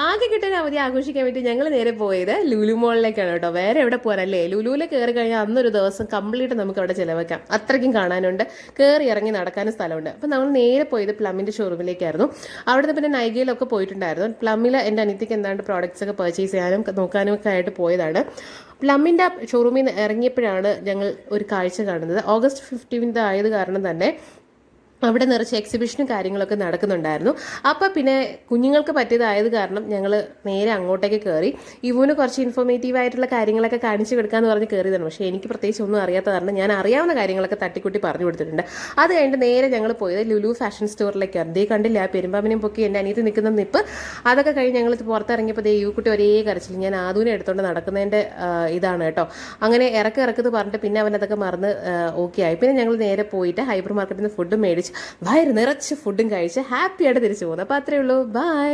ആകെ കിട്ടുന്ന അവധി ആഘോഷിക്കാൻ വേണ്ടി ഞങ്ങൾ നേരെ പോയത് ലുലു മോളിലേക്കാണ് കേട്ടോ. വേറെ എവിടെ പോകാനല്ലേ, ലുലുവിൽ കയറി കഴിഞ്ഞാൽ അന്നൊരു ദിവസം കംപ്ലീറ്റ് നമുക്ക് അവിടെ ചിലവെക്കാം. അത്രയ്ക്കും കാണാനുണ്ട്, കയറി ഇറങ്ങി നടക്കാനും സ്ഥലമുണ്ട്. അപ്പം നമ്മൾ നേരെ പോയത് പ്ലമ്മിൻ്റെ ഷോറൂമിലേക്കായിരുന്നു. അവിടുന്ന് പിന്നെ നൈഗയിലൊക്കെ പോയിട്ടുണ്ടായിരുന്നു. പ്ലമ്മിൽ എൻ്റെ അനിയത്തിക്ക് എന്താണ്ട് പ്രോഡക്റ്റ്സ് ഒക്കെ പർച്ചേസ് ചെയ്യാനും നോക്കാനും ഒക്കെ ആയിട്ട് പോയതാണ്. പ്ലമ്മിൻ്റെ ഷോറൂമിൽ നിന്ന് ഇറങ്ങിയപ്പോഴാണ് ഞങ്ങൾ ഒരു കാഴ്ച കാണുന്നത്. ഓഗസ്റ്റ് 15 ആയത് കാരണം തന്നെ അവിടെ നിറച്ച് എക്സിബിഷനും കാര്യങ്ങളൊക്കെ നടക്കുന്നുണ്ടായിരുന്നു. അപ്പോൾ പിന്നെ കുഞ്ഞുങ്ങൾക്ക് പറ്റിയതായത് കാരണം ഞങ്ങൾ നേരെ അങ്ങോട്ടേക്ക് കയറി. ഇവന് കുറച്ച് ഇൻഫോർമേറ്റീവ് ആയിട്ടുള്ള കാര്യങ്ങളൊക്കെ കാണിച്ചു കൊടുക്കാമെന്ന് പറഞ്ഞ് കയറിയതാണ്. പക്ഷേ എനിക്ക് പ്രത്യേകിച്ച് ഒന്നും അറിയാത്ത കാരണം ഞാൻ അറിയാവുന്ന കാര്യങ്ങളൊക്കെ തട്ടിക്കുട്ടി പറഞ്ഞു കൊടുത്തിട്ടുണ്ട്. അത് കഴിഞ്ഞിട്ട് നേരെ ഞങ്ങൾ പോയത് ലുലു ഫാഷൻ സ്റ്റോറിലേക്കാണ്. ദേ കണ്ടില്ല, ആ പെരുമ്പാമ്പിനെയും പൊക്കി എൻ്റെ അനിയത്തി നിൽക്കുന്ന നിപ്പ്. അതൊക്കെ കഴിഞ്ഞ് ഞങ്ങൾ പുറത്തിറങ്ങിയപ്പോൾ ദേ കുട്ടി ഒരേ കരച്ചിൽ. ഞാൻ ആദൂനെ എടുത്തുകൊണ്ട് നടക്കുന്നതിൻ്റെ ഇതാണ് കേട്ടോ. അങ്ങനെ ഇറക്കെന്ന് പറഞ്ഞിട്ട് പിന്നെ അവനതൊക്കെ മറന്ന് ഓക്കെ ആയി. പിന്നെ ഞങ്ങൾ നേരെ പോയിട്ട് ഹൈപ്പർ മാർക്കറ്റിൽ നിന്ന് ഫുഡ് മേടിച്ച് വയറ് നിറച്ച് ഫുഡും കഴിച്ച് ഹാപ്പിയായിട്ട് തിരിച്ചു പോകുന്നു. അപ്പോൾ അത്രയേ ഉള്ളൂ. ബൈ.